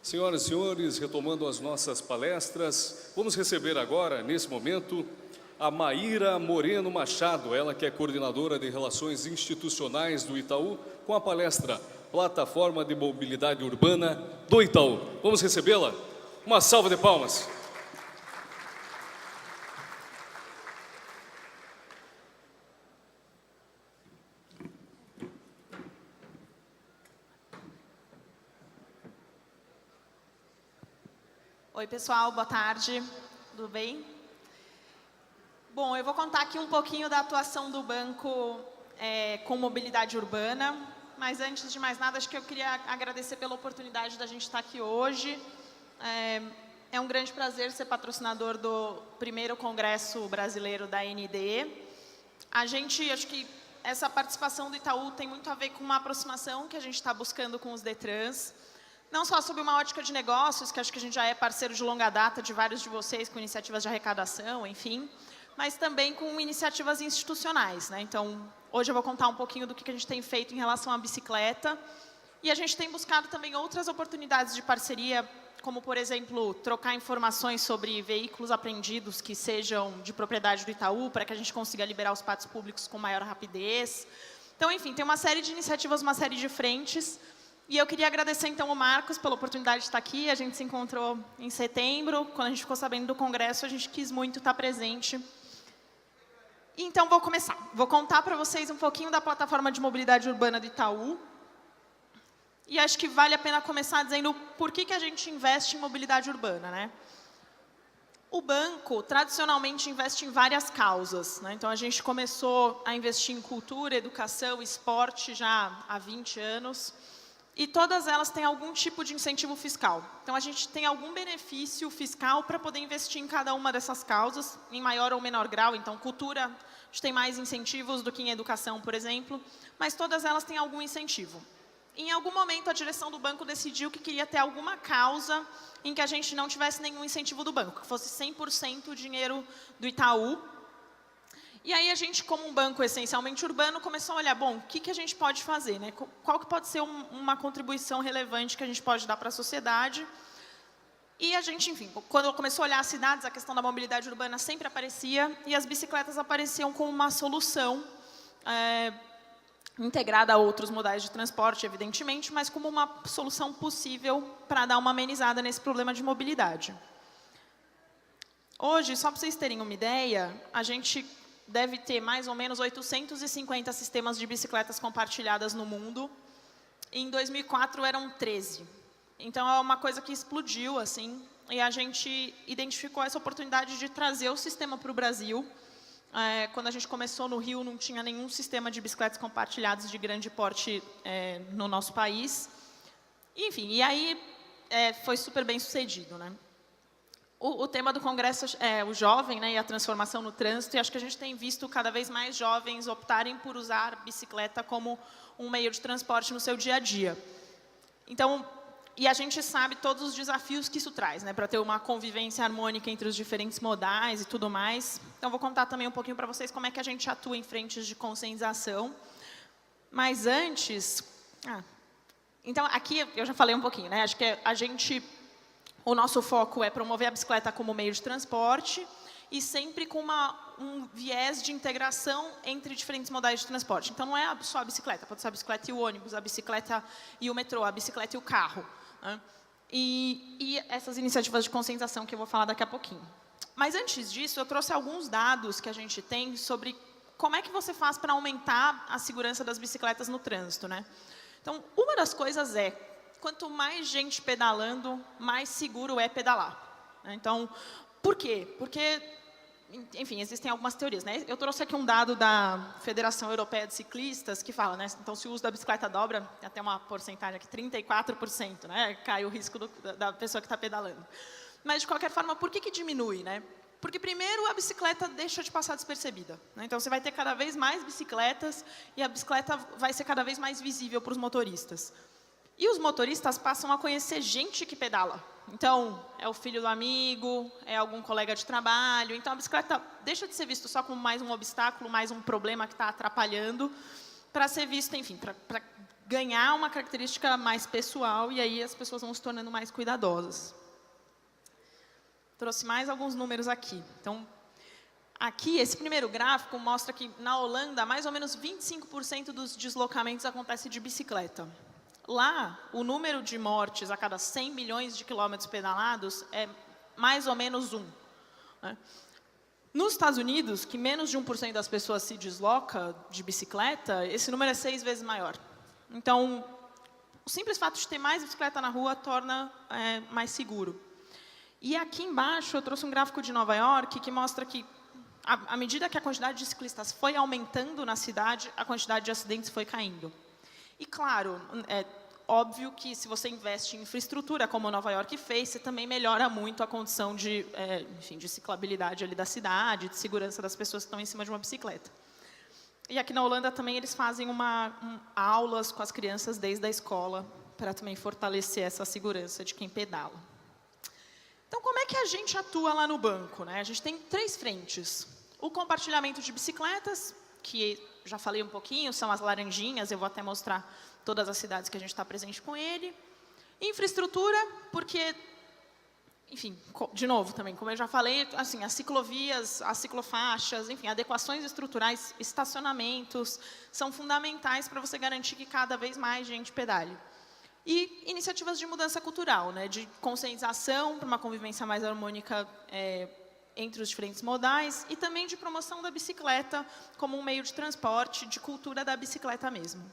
Senhoras e senhores, retomando as nossas palestras, vamos receber agora, nesse momento, a Maíra Moreno Machado, ela que é coordenadora de Relações Institucionais do Itaú, com a palestra Plataforma de Mobilidade Urbana do Itaú. Vamos recebê-la? Uma salva de palmas. Oi, pessoal, boa tarde, tudo bem? Bom, eu vou contar aqui um pouquinho da atuação do banco com mobilidade urbana, mas antes de mais nada, acho que eu queria agradecer pela oportunidade da gente estar aqui hoje. É um grande prazer ser patrocinador do primeiro Congresso Brasileiro da AND. Acho que essa participação do Itaú tem muito a ver com uma aproximação que a gente está buscando com os DETRANs, não só sob uma ótica de negócios, que acho que a gente já é parceiro de longa data de vários de vocês, com iniciativas de arrecadação, enfim, mas também com iniciativas institucionais, né? Então, hoje eu vou contar um pouquinho do que a gente tem feito em relação à bicicleta, e a gente tem buscado também outras oportunidades de parceria, como, por exemplo, trocar informações sobre veículos apreendidos que sejam de propriedade do Itaú, para que a gente consiga liberar os pátios públicos com maior rapidez. Então, enfim, tem uma série de iniciativas, uma série de frentes. E eu queria agradecer, então, ao Marcos pela oportunidade de estar aqui. A gente se encontrou em setembro. Quando a gente ficou sabendo do congresso, a gente quis muito estar presente. Então, vou começar. Vou contar para vocês um pouquinho da plataforma de mobilidade urbana do Itaú. E acho que vale a pena começar dizendo por que a gente investe em mobilidade urbana, né? O banco, tradicionalmente, investe em várias causas, né? Então, a gente começou a investir em cultura, educação, esporte já há 20 anos. E todas elas têm algum tipo de incentivo fiscal. Então, a gente tem algum benefício fiscal para poder investir em cada uma dessas causas, em maior ou menor grau. Então, cultura, a gente tem mais incentivos do que em educação, por exemplo, mas todas elas têm algum incentivo. Em algum momento, a direção do banco decidiu que queria ter alguma causa em que a gente não tivesse nenhum incentivo do banco, que fosse 100% dinheiro do Itaú. E aí a gente, como um banco essencialmente urbano, começou a olhar, bom, o que a gente pode fazer, né? Qual que pode ser uma contribuição relevante que a gente pode dar para a sociedade? E a gente, enfim, quando começou a olhar as cidades, a questão da mobilidade urbana sempre aparecia, e as bicicletas apareciam como uma solução integrada a outros modais de transporte, evidentemente, mas como uma solução possível para dar uma amenizada nesse problema de mobilidade. Hoje, só para vocês terem uma ideia, a gente deve ter mais ou menos 850 sistemas de bicicletas compartilhadas no mundo. Em 2004 eram 13. Então é uma coisa que explodiu, assim, e a gente identificou essa oportunidade de trazer o sistema para o Brasil. Quando a gente começou no Rio, não tinha nenhum sistema de bicicletas compartilhadas de grande porte no nosso país. Enfim, e aí foi super bem sucedido, né? O tema do congresso é o jovem, né, e a transformação no trânsito, e acho que a gente tem visto cada vez mais jovens optarem por usar bicicleta como um meio de transporte no seu dia a dia. Então, e a gente sabe todos os desafios que isso traz, né, para ter uma convivência harmônica entre os diferentes modais e tudo mais. Então, vou contar também um pouquinho para vocês como é que a gente atua em frentes de conscientização. Mas antes... então, aqui eu já falei um pouquinho, né, acho que o nosso foco é promover a bicicleta como meio de transporte e sempre com um viés de integração entre diferentes modais de transporte. Então, não é só a bicicleta, pode ser a bicicleta e o ônibus, a bicicleta e o metrô, a bicicleta e o carro, né? E essas iniciativas de conscientização que eu vou falar daqui a pouquinho. Mas, antes disso, eu trouxe alguns dados que a gente tem sobre como é que você faz para aumentar a segurança das bicicletas no trânsito, né? Então, uma das coisas quanto mais gente pedalando, mais seguro é pedalar. Então, por quê? Porque, enfim, existem algumas teorias, né? Eu trouxe aqui um dado da Federação Europeia de Ciclistas que fala, né? Então, se o uso da bicicleta dobra, tem até uma porcentagem aqui, 34%, né? Cai o risco da pessoa que está pedalando. Mas, de qualquer forma, por que diminui, né? Porque, primeiro, a bicicleta deixa de passar despercebida, né? Então, você vai ter cada vez mais bicicletas e a bicicleta vai ser cada vez mais visível para os motoristas. E os motoristas passam a conhecer gente que pedala. Então, é o filho do amigo, é algum colega de trabalho. Então, a bicicleta deixa de ser vista só como mais um obstáculo, mais um problema que está atrapalhando, para ser vista, enfim, para ganhar uma característica mais pessoal e aí as pessoas vão se tornando mais cuidadosas. Trouxe mais alguns números aqui. Então, aqui, esse primeiro gráfico mostra que, na Holanda, mais ou menos 25% dos deslocamentos acontece de bicicleta. Lá, o número de mortes a cada 100 milhões de quilômetros pedalados é mais ou menos 1. Né? Nos Estados Unidos, que menos de 1% das pessoas se desloca de bicicleta, esse número é 6 vezes maior. Então, o simples fato de ter mais bicicleta na rua torna mais seguro. E aqui embaixo eu trouxe um gráfico de Nova York que mostra que, à medida que a quantidade de ciclistas foi aumentando na cidade, a quantidade de acidentes foi caindo. E, claro, é óbvio que se você investe em infraestrutura, como Nova York fez, você também melhora muito a condição de, enfim, de ciclabilidade ali da cidade, de segurança das pessoas que estão em cima de uma bicicleta. E aqui na Holanda também eles fazem aulas com as crianças desde a escola, para também fortalecer essa segurança de quem pedala. Então, como é que a gente atua lá no banco, né? A gente tem 3 frentes. O compartilhamento de bicicletas, que já falei um pouquinho, são as laranjinhas, eu vou até mostrar todas as cidades que a gente está presente com ele. Infraestrutura, porque, enfim, de novo também, como eu já falei, assim, as ciclovias, as ciclofaixas, enfim, adequações estruturais, estacionamentos, são fundamentais para você garantir que cada vez mais gente pedale. E iniciativas de mudança cultural, né, de conscientização para uma convivência mais harmônica entre os diferentes modais e também de promoção da bicicleta como um meio de transporte, de cultura da bicicleta mesmo.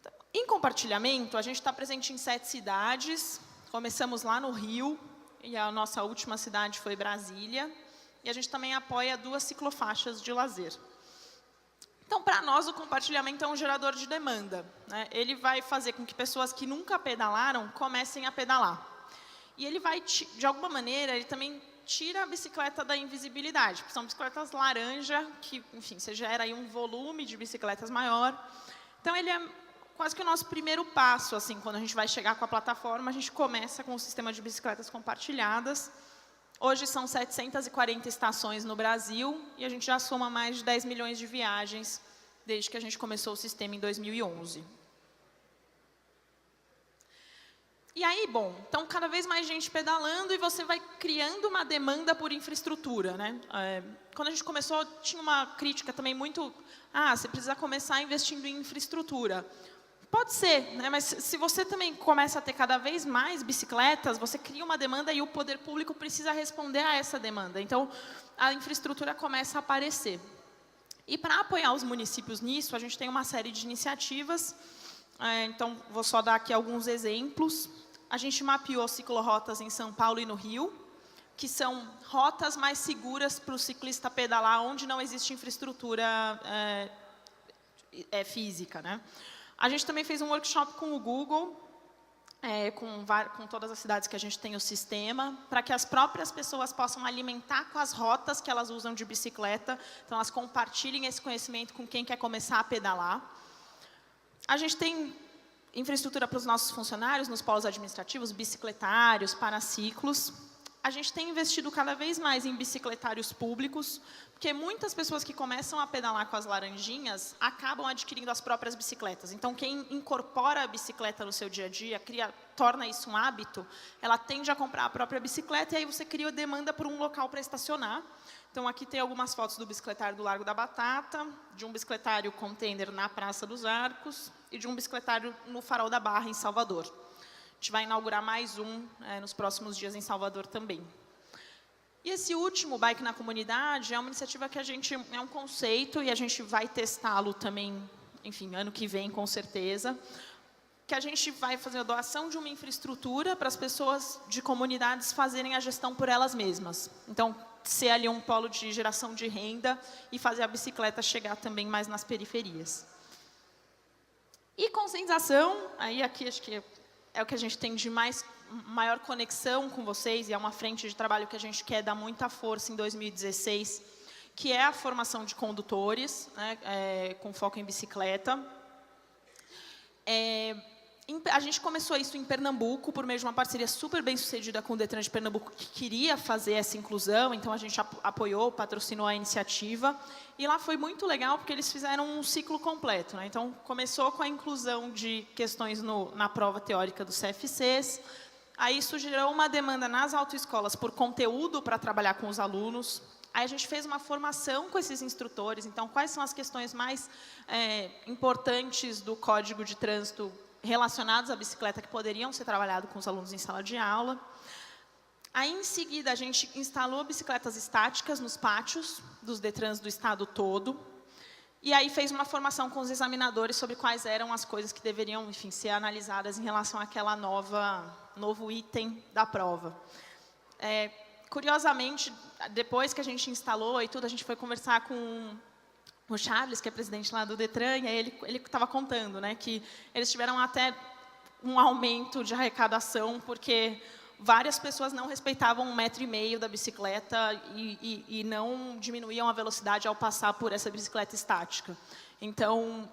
Então, em compartilhamento, a gente está presente em 7 cidades. Começamos lá no Rio, e a nossa última cidade foi Brasília. E a gente também apoia 2 ciclofaixas de lazer. Então, para nós, o compartilhamento é um gerador de demanda, né? Ele vai fazer com que pessoas que nunca pedalaram comecem a pedalar. E ele vai, de alguma maneira, ele também tira a bicicleta da invisibilidade, porque são bicicletas laranja, que, enfim, você gera aí um volume de bicicletas maior. Então, ele é quase que o nosso primeiro passo, assim, quando a gente vai chegar com a plataforma, a gente começa com o sistema de bicicletas compartilhadas. Hoje são 740 estações no Brasil e a gente já soma mais de 10 milhões de viagens desde que a gente começou o sistema em 2011. E aí, bom, então cada vez mais gente pedalando e você vai criando uma demanda por infraestrutura, né? Quando a gente começou, tinha uma crítica também muito, você precisa começar investindo em infraestrutura. Pode ser, né? Mas se você também começa a ter cada vez mais bicicletas, você cria uma demanda e o poder público precisa responder a essa demanda. Então, a infraestrutura começa a aparecer. E para apoiar os municípios nisso, a gente tem uma série de iniciativas. Então, vou só dar aqui alguns exemplos. A gente mapeou ciclorotas em São Paulo e no Rio, que são rotas mais seguras para o ciclista pedalar, onde não existe infraestrutura física, né? A gente também fez um workshop com o Google, com todas as cidades que a gente tem o sistema, para que as próprias pessoas possam alimentar com as rotas que elas usam de bicicleta, então elas compartilhem esse conhecimento com quem quer começar a pedalar. A gente tem infraestrutura para os nossos funcionários, nos polos administrativos, bicicletários, paraciclos. A gente tem investido cada vez mais em bicicletários públicos, porque muitas pessoas que começam a pedalar com as laranjinhas acabam adquirindo as próprias bicicletas. Então, quem incorpora a bicicleta no seu dia a dia, torna isso um hábito, ela tende a comprar a própria bicicleta e aí você cria demanda por um local para estacionar. Então, aqui tem algumas fotos do bicicletário do Largo da Batata, de um bicicletário container na Praça dos Arcos e de um bicicletário no Farol da Barra, em Salvador. A gente vai inaugurar mais um nos próximos dias em Salvador também. E esse último, Bike na Comunidade, é uma iniciativa que é um conceito e a gente vai testá-lo também, enfim, ano que vem, com certeza, que a gente vai fazer a doação de uma infraestrutura para as pessoas de comunidades fazerem a gestão por elas mesmas. Então, ser ali um polo de geração de renda e fazer a bicicleta chegar também mais nas periferias. E conscientização, aí aqui acho que é o que a gente tem de maior conexão com vocês, e é uma frente de trabalho que a gente quer dar muita força em 2016, que é a formação de condutores, né, com foco em bicicleta. A gente começou isso em Pernambuco, por meio de uma parceria super bem sucedida com o Detran de Pernambuco, que queria fazer essa inclusão, então a gente apoiou, patrocinou a iniciativa. E lá foi muito legal, porque eles fizeram um ciclo completo, né? Então, começou com a inclusão de questões na prova teórica dos CFCs, aí isso gerou uma demanda nas autoescolas por conteúdo para trabalhar com os alunos. Aí a gente fez uma formação com esses instrutores, então quais são as questões mais importantes do Código de Trânsito relacionados à bicicleta que poderiam ser trabalhados com os alunos em sala de aula. Aí, em seguida, a gente instalou bicicletas estáticas nos pátios dos Detrans do estado todo. E aí fez uma formação com os examinadores sobre quais eram as coisas que deveriam, enfim, ser analisadas em relação àquela novo item da prova. Curiosamente, depois que a gente instalou e tudo, a gente foi conversar com o Charles, que é presidente lá do Detran, e aí ele estava contando, né, que eles tiveram até um aumento de arrecadação, porque várias pessoas não respeitavam 1,5 metro da bicicleta e não diminuíam a velocidade ao passar por essa bicicleta estática. Então,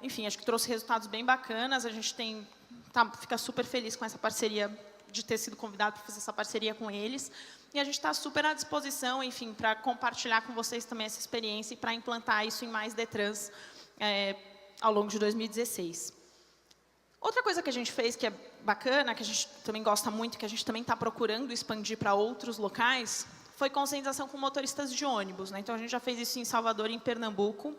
enfim, acho que trouxe resultados bem bacanas, a gente fica super feliz com essa parceria, de ter sido convidado para fazer essa parceria com eles. E a gente está super à disposição, enfim, para compartilhar com vocês também essa experiência e para implantar isso em mais Detrans ao longo de 2016. Outra coisa que a gente fez que é bacana, que a gente também gosta muito, que a gente também está procurando expandir para outros locais, foi conscientização com motoristas de ônibus, né? Então, a gente já fez isso em Salvador e em Pernambuco.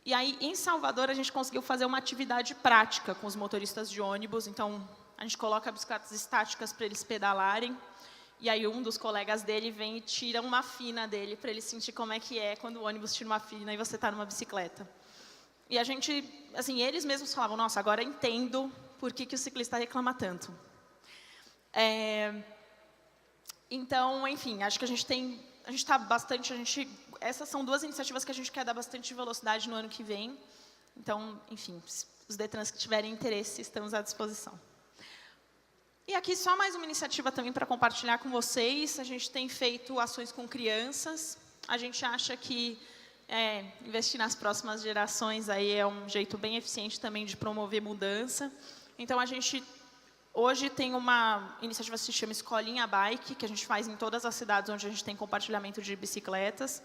E aí, em Salvador, a gente conseguiu fazer uma atividade prática com os motoristas de ônibus. Então, a gente coloca bicicletas estáticas para eles pedalarem. E aí um dos colegas dele vem e tira uma fina dele para ele sentir como é que é quando o ônibus tira uma fina e você está numa bicicleta. E a gente, assim, eles mesmos falavam, nossa, agora entendo por que o ciclista reclama tanto. Então, enfim, acho que a gente está bastante, essas são duas iniciativas que a gente quer dar bastante velocidade no ano que vem. Então, enfim, os Detrans que tiverem interesse, estamos à disposição. E aqui só mais uma iniciativa também para compartilhar com vocês. A gente tem feito ações com crianças. A gente acha que investir nas próximas gerações aí é um jeito bem eficiente também de promover mudança. Então, a gente hoje tem uma iniciativa que se chama Escolinha Bike, que a gente faz em todas as cidades onde a gente tem compartilhamento de bicicletas.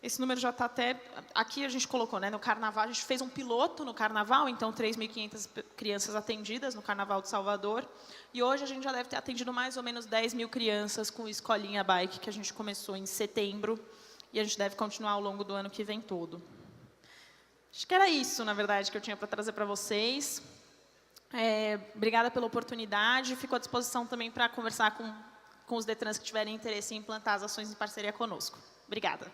Esse número já está até... Aqui a gente colocou, né, no Carnaval, a gente fez um piloto no Carnaval, então 3.500 crianças atendidas no Carnaval de Salvador. E hoje a gente já deve ter atendido mais ou menos 10.000 crianças com Escolinha Bike, que a gente começou em setembro. E a gente deve continuar ao longo do ano que vem todo. Acho que era isso, na verdade, que eu tinha para trazer para vocês. Obrigada pela oportunidade. Fico à disposição também para conversar com os Detrans que tiverem interesse em implantar as ações em parceria conosco. Obrigada.